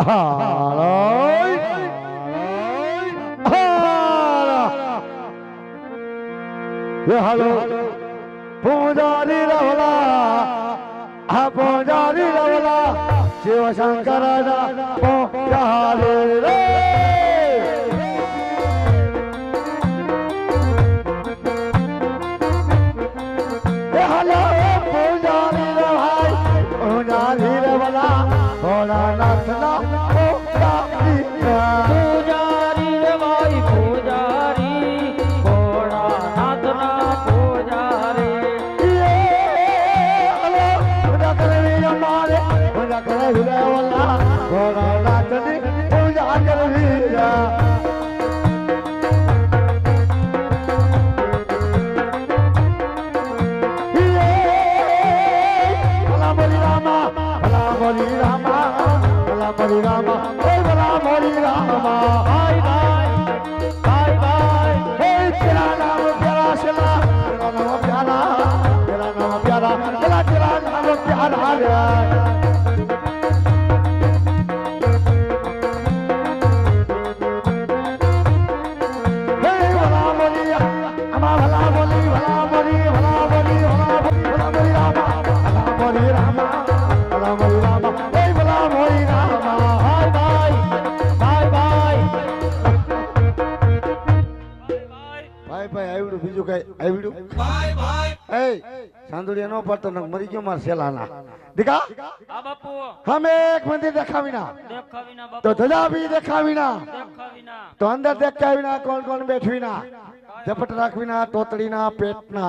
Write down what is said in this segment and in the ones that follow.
હાય ये हेलो पूजारी रवला हा पूजारी रवला शिव शंकर पूजारी रे ये हेलो पूजारी रे भाई पूजारी रवला भोलानाथ ना पूजारी પૂજારી રે ભાઈ પૂજારી ભોળાનાથ ના પૂજારી पूजा कर Bali Rama, Bali Rama, hey Bali Rama, bye bye, bye bye, hey Tera Naam Pyara Shila, Tera Naam Pyara, Tera Naam Pyara, Tera Naam Pyara. सांदुड़िया नो पड़ता न मरी क्यों मार सेलाना दिखा बापू हम एक मंदिर देखा बिना तो ध्वजा भी देखा बिना तो अंदर देख के बिना कौन कौन बैठ बिना झपट रख बिना तोतड़ी ना पेट ना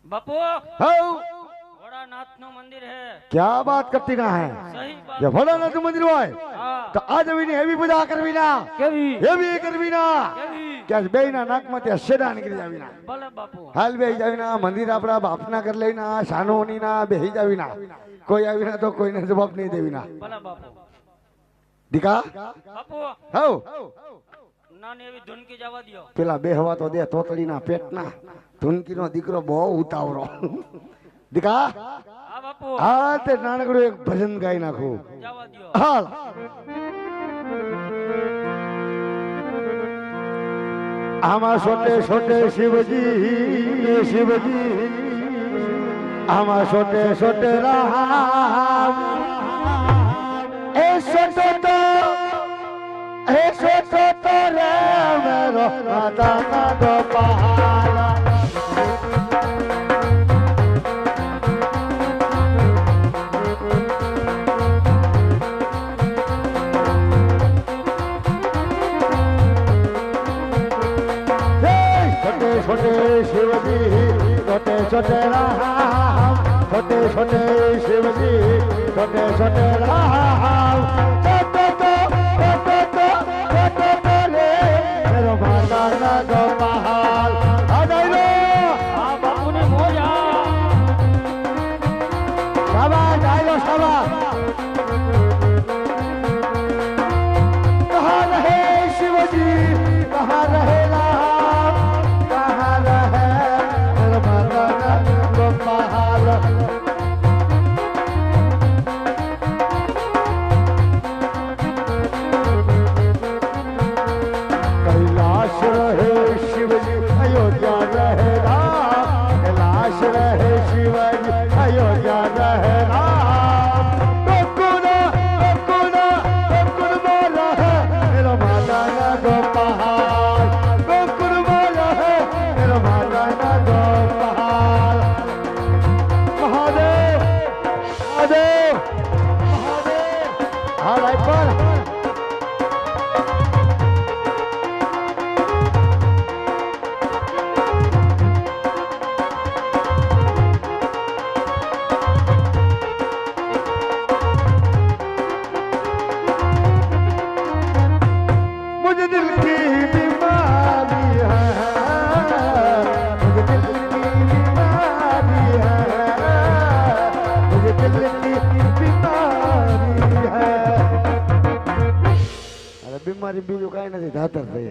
बापू हाउ भोलानाथ नो मंदिर है। क्या बात करती ना है सही बात। जब भोलानाथ नो मंदिर हुआ है तो आज भी नहीं हेवी पूजा कर बिना केवी हेवी कर बिना क्या बेना नाक में ते शेडा निकल जाविना भले बापू हाल बेही जाविना मंदिर आपड़ा बापना कर लेना शानोनी ना बेही जाविना कोई आविना तो कोई ने जवाब नहीं देविना भले बापू दिखा बापू हाउ नानी एवी धुनकी जवा दियो पेला बेहवा तो दे तोतड़ी ना पेट ना धुनकी नो दीकरो बहु उतावरो दिखा हां बापू हां ते नानकड़ो एक भजन गाई नाखो जवा दियो हाल आमा छोटे छोटे शिवजी शिवजी आमा छोटे छोटे राम ए छोटे तो रे मेरो माता का दो पहाड़ा छोटे शिवजी छोटे छोटे राम छोटे छोटे शिवजी छोटे छोटे राम छोटे तो रे मेरो माता ना गोपाल आ जाई लो हां बापू ने मोजा शाबाश जाई लो शाबाश कहाँ रहे शिवजी कहाँ रहे कैलाश रहे शिवजी अयोध्या रहे राम कैलाश रहे शिवजी अयोध्या रहे राम गोकुल रहे मेरा माता ना गोपाल गोकुल रहे मेरा माता ना गोपाल महादेव महादेव महादेव हाँ भाई पर बीमारी बीजू कहीं नहीं धातर थे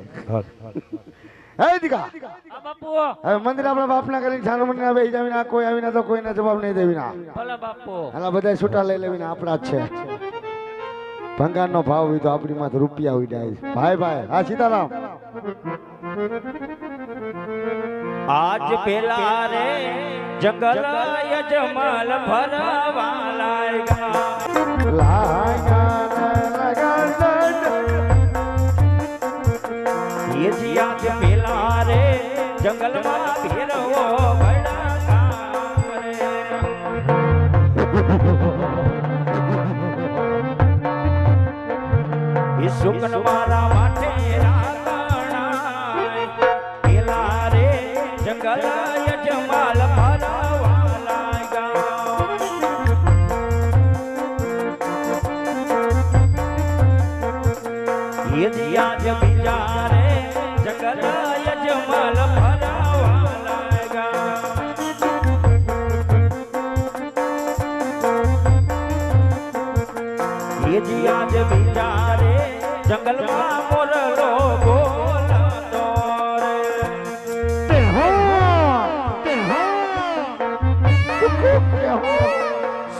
હે દીકા હા બાપુ હવે મંદિર આપણા બાપના કરીને છાનો મને આવે જાવીને આ કોઈ આવીને તો કોઈને જવાબ નહીં દેવીના ભલે બાપુ હાલા બધા છૂટા લઈ લેવીને આપણા જ છે ભંગારનો ભાવ હોય તો આપણી માં રૂપિયા ઉડાય ભાઈ ભાઈ હા સીતારામ આજ પેલા રે જંગલ યજમાલ ભરવા એ જીયા જ પેલા રે જંગલમાં ફેરવો એ સુકન મારા માટે રાખણાય પેલા રે જંગલ યજમાલ ભરવા લાગ્યા એ જીયા જ બીજા રે જંગલ યજમાલ ભરવા લાગ્યા એ જીયા જ બીજા રે જંગલમાં મોરલો બોલતો રે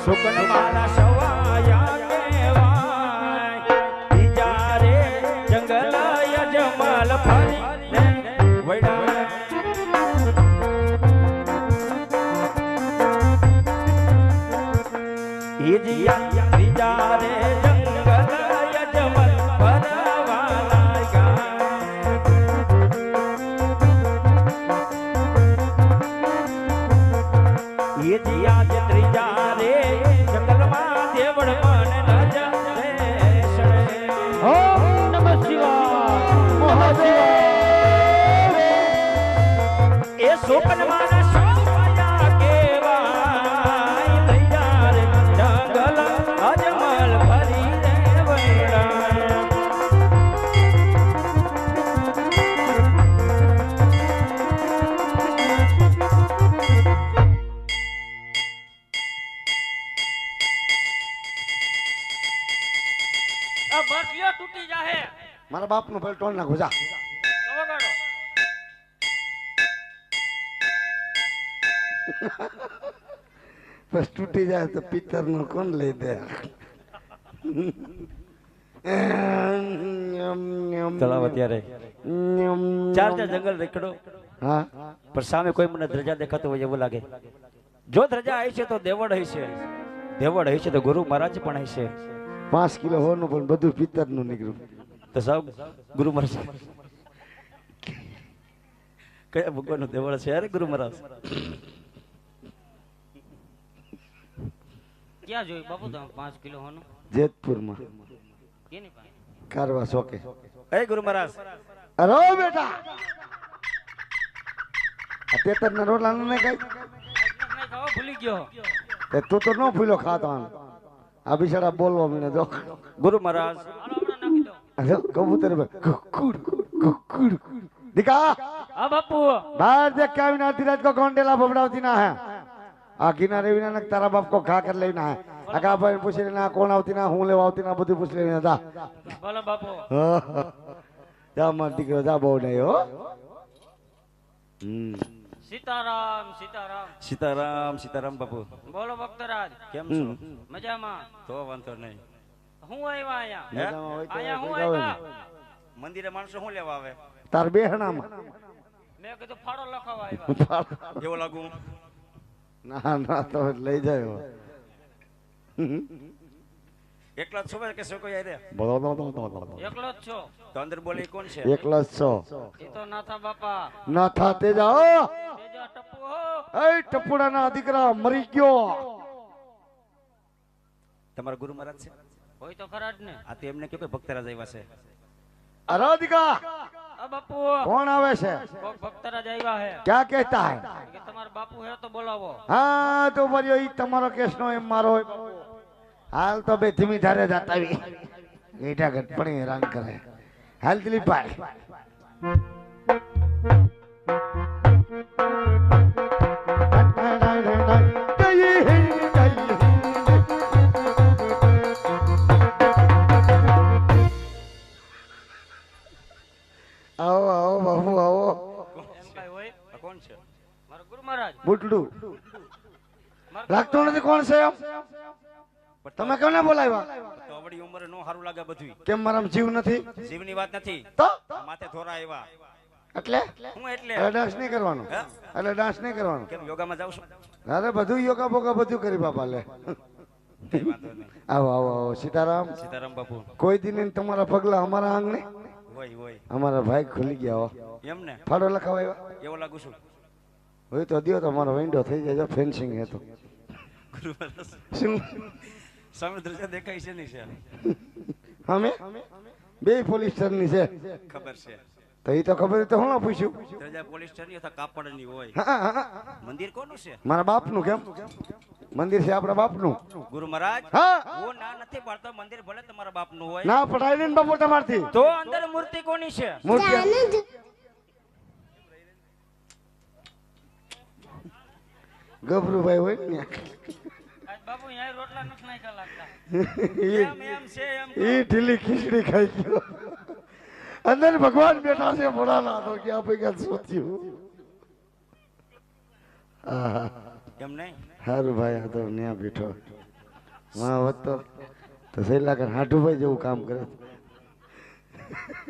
સુકન મારા સવાયા કેવાય બીજા રે જંગલ યજમાલ ફરી વડા એ જીયા બીજા રે જંગલ યજમાલ ભરવા લાગ્યા એ જીયા જ ત્રીજા રે જંગલમાં દેવળ મન નજર સડે ઓમ નમઃ શિવાય એ સોપન મારા સવાયા કેવાય ત્રીજા રે જંગલ અજમલ ફરી દેવડા બસ લ્યો તૂટી જાહે મારા બાપ નું ભલે ટોલ નાખો જા વગાડો બસ તૂટી જાય તો પિત્તર નો કોણ લઈ દે તળાવ અત્યારે ચાર જંગલ રેખડો હા પણ સામે કોઈ મને ધ્રજા દેખાતો હોય એવું લાગે જો ધ્રજા હશે તો દેવડ હશે દેવડ હશે તો ગુરુ મહારાજ પણ હશે 5 કિલો હોનું પણ બધું પિત્તર નું નીકળ્યું તો સાહેબ ગુરુ મહારાજ કયા ભગવાન નું દેવળ છે અરે ગુરુ મહારાજ ક્યાં જોયું બાપુ તમે 5 કિલો હોનું જેતપુરમાં કેની પાસે કારવા શોકે એ ગુરુ મહારાજ અરે બેટા આ તેતર ના રોટલા ને કઈ ભૂલી ગયો તે તું તો નો ભૂલો ખાતો આ બિચારા બોલવા મને જો ગુરુ મહારાજ કબૂતર કુકુડ કુકુડ દીકા હા બાપુ बाहर देख के आविना धीरज को गोंडेला बबड़ावती ना है आ किनारे विना न तारा बाप को खा कर लेना है अगा भाई पूछ लेना कौन आवती ना हूं लेवा आवती ना બધું પૂछ લેना दा બોલો બાપુ જા માર દીકરો જા બહુ નહીં હો સીતારામ સીતારામ સીતારામ સીતારામ બાપુ બોલો ભક્તરાજ કેમ છો મજામાં તો વાંધો નહીં હું આવ્યા અહીંયા હું આવ્યા મંદિરે માણસો શું લેવા આવે તાર બેહણામાં મેં કીધું ફાળો લખાવા આવ્યા કેવો લાગુ ના ના તો લઈ જાય એકલા જ છો કે શું કોઈ આરે એકલો જ છો તો અંદર બોલી કોણ છે એકલો જ છો એ તો નાથા બાપા ના થાતે જાઓ તેજા ટપ્પુ હો એ ટપુડાના દીકરા મરી ગયો તમારા ગુરુ મહારાજ છે હોય તો ખરા જ ને આ તો એમને કે કોઈ ભક્તરાજ આવ્યા છે અરાધિકા આ બાપુ कौन आवे से કોક ભક્તરાજ આવ્યા છે क्या कहता है કે તમારા બાપુ હે તો બોલાવો हाँ तो बरियो ई તમારો કેસ નો એમ મારો હાલ તો બે ધીમી ધારે જાતાવી એટા ગટપણી હેરાન કરે હાલ દિલીપભાઈ आओ आओ बाबू आओ ફૂટડું લાગતો નથી કોણ છે એમ તમે કોને બોલાવ્યા તો આપણી ઉંમરે નો સારું લાગે બધું કેમ મારામાં જીવ નથી જીવની વાત નથી તો માથે થોરા આવ્યા એટલે હું એટલે ડાન્સ નહીં કરવાનો એટલે ડાન્સ નહીં કરવાનો કેમ યોગામાં જાવ છું અરે બધું યોગા બોગા બધું કરી બાપા લે કઈ વાંધો નહીં આવો આવો આવો સીતારામ સીતારામ બાપુ કોઈ દી તમારા પગલા અમારા આંગણે હોય હોય અમારા ભાઈ ખુલી ગયા હો એમ ને ફાડો લખાવા એવો લાગુ છું હોય તો દિયો તો મારો વિન્ડો થઈ જાય ફેન્સિંગ હે તો શું સમુદ્ર છે દેખાય છે નહીં છે અમે બે પોલીસ સ્ટેશનની છે ખબર છે તો એ તો ખબર તો હું પૂછ્યું ત્રજા પોલીસ સ્ટેશન અથવા કાપડની હોય મંદિર કોનું છે મારા બાપનું કેમ મંદિર છે આપણા બાપનું ગુરુ મહારાજ હા હું ના નથી પાડતો મંદિર ભલે તમારા બાપનું હોય ના પટાઈ ને બાપુ તમારથી તો અંદર મૂર્તિ કોની છે મૂર્તિ ગભરુભાઈ હોય ને બાપુ યાર રોટલા નથી નાખ્યા લાગતા એમ એમ છે એમ ઈ ઢીલી ખીચડી ખાઈ ગયો અંદર ભગવાન બેઠા છે ભોળાના તો કે આપણે ક્યાં સોચ્યું એમ નહીં સારું ભાઈ આ તો ન્યા બેઠો માં હોત તો સહેલા કર હાટુભાઈ જેવું કામ કરે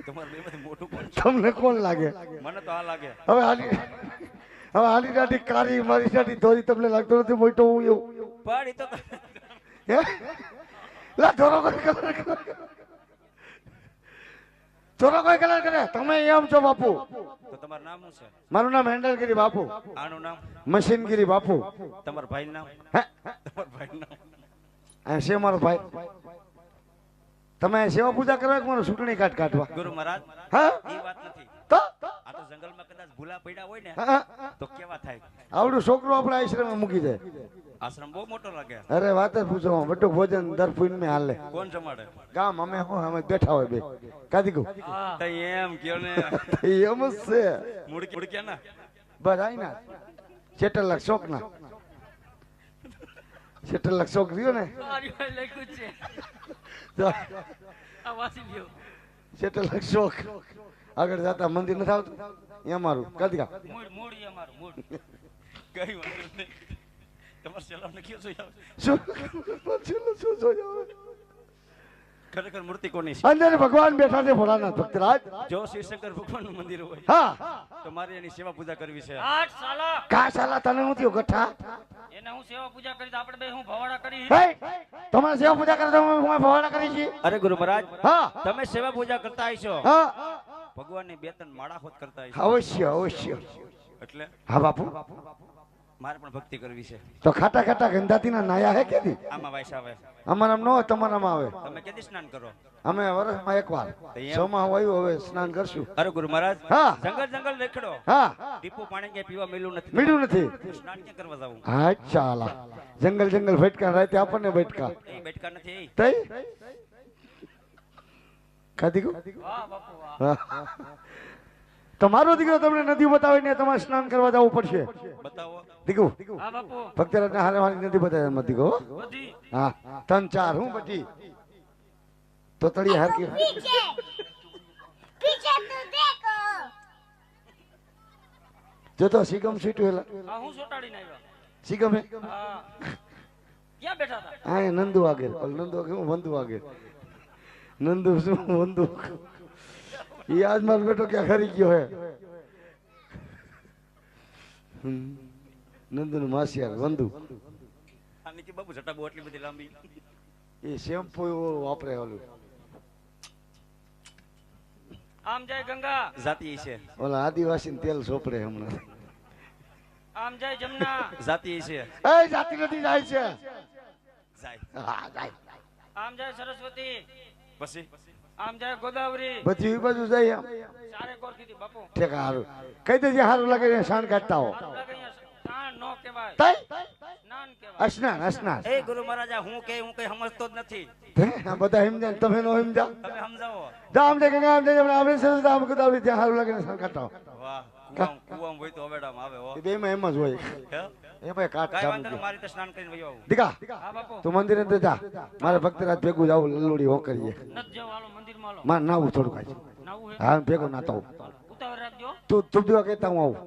તમારે બેમાંથી મોટું કોણ તમને કોણ લાગે મને તો આ લાગે હવે આની દાઢી કારી મારી દાઢી ધોરી તમને લાગતો નથી મોટો હું એવું પણ ઈ તો હે લા ધોરો કોઈ કલર કરે ધોરો કોઈ કલર કરે તમે એમ છો બાપુ તો તમારું નામ શું છે મારું નામ હેન્ડલગીરી બાપુ આનું નામ મશીનગીરી બાપુ તમારા ભાઈનું નામ હે તમારા ભાઈનું નામ આ છે મારો ભાઈ તમે સેવા પૂજા કરવા કે મારો ચૂંટણી કાર્ડ કાઢવા ગુરુ મહારાજ હા એ વાત નથી તો આ તો જંગલમાં કદાચ ભૂલા પડ્યા હોય ને હા, તો કેવા થાય આવડું છોકરો આપણા આશ્રમમાં મૂકી જાય આશ્રમ બહુ મોટો લાગે અરે વાત જ પૂછો બટુક ભોજન દર પૂનમે હાલે કોણ જમાડે ગામ અમે બેઠા હોય બે કાદી કહું તો એમ કયો ને એમ જ છે મુડક્યા ના બસ આઈ ના 7 લાખ શોખ ના 7 લાખ શોખ રહ્યો ને તો 7 લાખ શોખ આગળ જતા મંદિર નથી આવતું એ અમારું કાદી કા કઈ વાંધો નહીં તમારે સેલામ ને કયો જોઈ આવે શું શું જોયો ખરેખર મૂર્તિ કોની છે અંદર ભગવાન બેઠા છે ભોળાનાથ ભક્તરાજ જો શિવશંકર ભગવાનનું મંદિર હોય હા તો મારે એની સેવા પૂજા કરવી છે કા સાલા તને હું થયો ગઠ્ઠા એને હું સેવા પૂજા કરી તો આપણે બે હું ભવાડા કરી હે તમારે સેવા પૂજા કરે તો હું ભવાડા કરી છી અરે ગુરુ મહારાજ હા તમે સેવા પૂજા કરતા આઈશો હા ભગવાનની બે ત્રણ માળા હોત કરતા આઈશો અવશ્ય અવશ્ય એટલે હા બાપુ મારે પણ ભક્તિ કરવી છે તો ખાટા ખાટા ગંધાતીના નાયા હે કેદી આમાં વાયસ આવે અમારામ ન હોય તમારામાં આવે તમે કેદી સ્નાન કરો અમે વર્ષમાં એકવાર સોમાં આવ્યું હવે સ્નાન કરશું અરે ગુરુ મહારાજ હા જંગલ જંગલ દેખડો હા ટીપુ પાણી કે પીવા મેલું નથી મીઠું નથી સ્નાન ક્યાં કરવા જાવું હા ચાલા જંગલ જંગલ ભટકા રાતે આપણને ભટકા એ બેઠકા નથી એ તઈ કાદી કો વાહ બાપુ વાહ તમારો દીકરો તમને નદી બતાવીને તમારે સ્નાન કરવા જવું પડશે બતાવો દીકુ હા બાપુ ભક્તરાજને હારે મારી નદી બતાવે મત દીકો બધી હા 3 4 હું બધી તો તળી હાર કે पीछे पीछे तो देखो જો તો સિગમ સીટવેલા આ હું સોટાડીને આવ્યા સિગમ હે હા ક્યાં બેઠા હતા આ નંદુ આગળ નંદુ આગળ હું વંદુ આગળ નંદુ શું વંદુ ઈ આજ મારો બેટો ક્યાં ખરી ગયો હે નંદુ નું માસિયાર વંદુ આની કે બાપુ જટા બહુ એટલી બધી લાંબી એ શેમ્પુ વાપરે ઓલું આમ જય ગંગા જાતિ છે ઓલા આદિવાસી તેલ સોપડે હમણાં આમ જય જમના જાતિ છે એ જાતિ નથી જાય છે જાય હા જાય આમ જય સરસ્વતી પછી આમ જય ગોદાવરી બધી એ બાજુ જાય આમ ચારે કોર કીધી બાપુ ઠેકા હારું કહી દેજે હારું લાગે ને શાન કાઢતા હો તાણ નો કહેવાય તઈ સ્નાન કહેવાય અસ્નાન અસ્નાન એ ગુરુ મહારાજા હું કઈ સમજતો જ નથી આ બધા સમજે ને તમે નો સમજા તમે સમજાવો દામ દે ગંગા દે આપણે આપણે સરસ દામ ગોદાવરી ત્યાં હારું લાગે ને શાન કાઢતા હો વાહ કુવામ હોય તો અવેડામાં આવે હો એ બે માં એમ જ હોય હે એ ભાઈ કાટ કાઈ ચાલુ વાંધો નહીં મારી તો સ્નાન કરીને વયો આવું દીકા હા બાપુ તું મંદિરે તો જા મારે ભક્તરાજ ભેગું જાવું લલ્લુડી હો કરીએ નત જવાલો મંદિરમાં લો માર નાવું થોડું કાંઈ નાવું હે હા ભેગો નાતો ઉતાવળ રાખજો તું ધૂપદીવા કહેતા હું આવું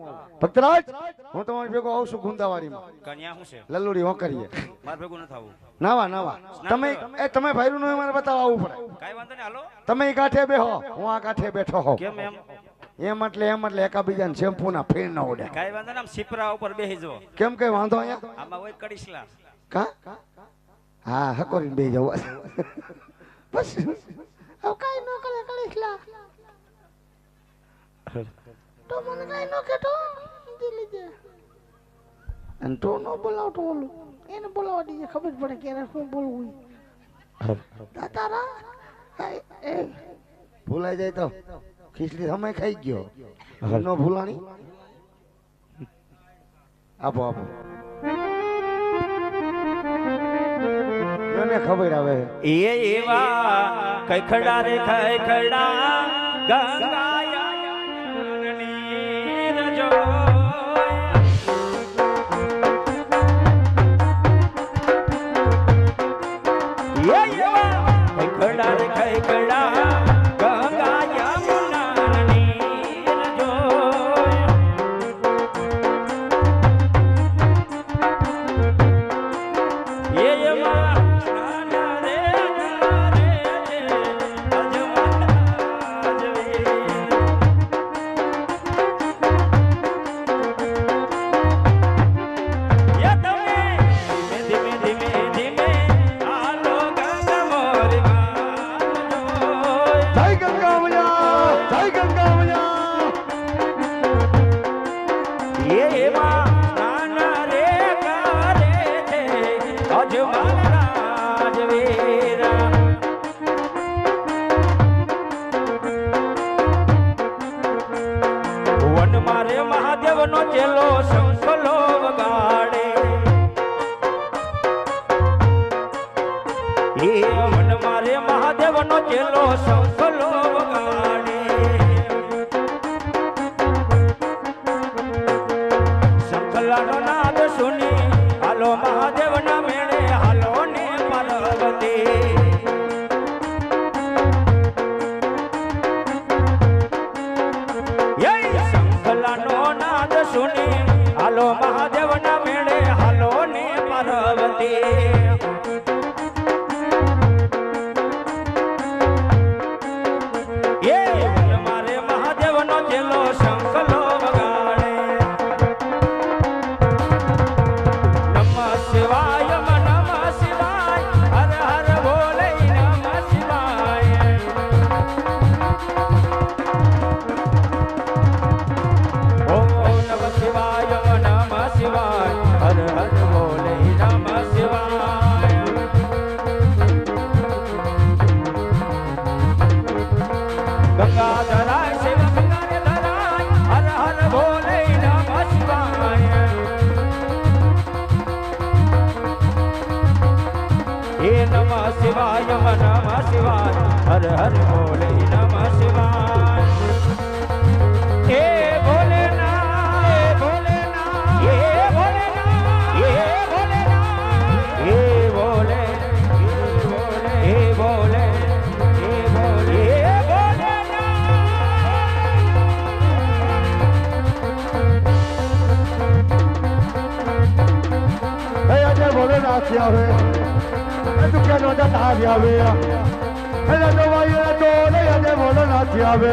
ભક્તરાજ હું તમારી ભેગો આવું છું ગુંદાવાડીમાં કન્યા શું છે લલ્લુડી હું કરીએ માર ભેગું ન થવું નાવા તમે ભાઈનું નું મારે બતાવવા આવવું પડે કાઈ વાંધો નહીં હાલો તમે ઈ કાંઠે બેહો હું આ કાંઠે બેઠો હો કેમ એમ એમ એટલે એકાબીજાને શેમ્પુ ના ફેર ન ઉડે કાઈ વાંધો નહીં આમ સિપરા ઉપર બેહી જો કેમ કે વાંધો અહીંયા આમાં હોય કડીસલા કા હા હકોરીને બેહી જવું બસ હવે કાઈ ન કરે કળીસલા તો મને કાઈ ન કેતો દિલી દે અને તો નો બોલાવતો ઓલું એને બોલાવા દીજે ખબર પડે કે એને શું બોલવું તારા એ ભૂલાઈ જાય તો ખીચડી સમય ખાઈ ગયો નો ભૂલાણી આપો એને ખબર આવે એ એવા કૈખડા રે કૈખડા ગંગાયા નીર જો એ એવા કૈખડા રે કૈખડા ગંગાયા નીર જો એ એવા નો ચેલો શંખલો વગાડે એ મન મારે મહાદેવ નો ચેલો શંખલો વગાડે શંખલાનો નાદ સુની હાલો મહાદેવ ના મેળે હાલો ને પાર્વતી સુની હાલો મહાદેવ ના મેળે હાલો ને પાર્વતી એ મારે મહાદેવ નો ચેલો શંખલો વગાડે નમઃ શિવાય નમઃ શિવાય હર હર બોલે નમઃ શિવાય શિવાય નમઃ શિવાય હર હર બોલે નમઃ શિવાય ગંગા ધરાય શિવ ગંગાને ધરાય હર હર બોલે નમઃ શિવાય હે નમઃ શિવાય નમઃ શિવાય હર હર બોલે નમઃ શિવાય હે આવે તું કે નો જતા આવે એટલે તો ભાઈ તો નહીં આજે બોલો નથી આવે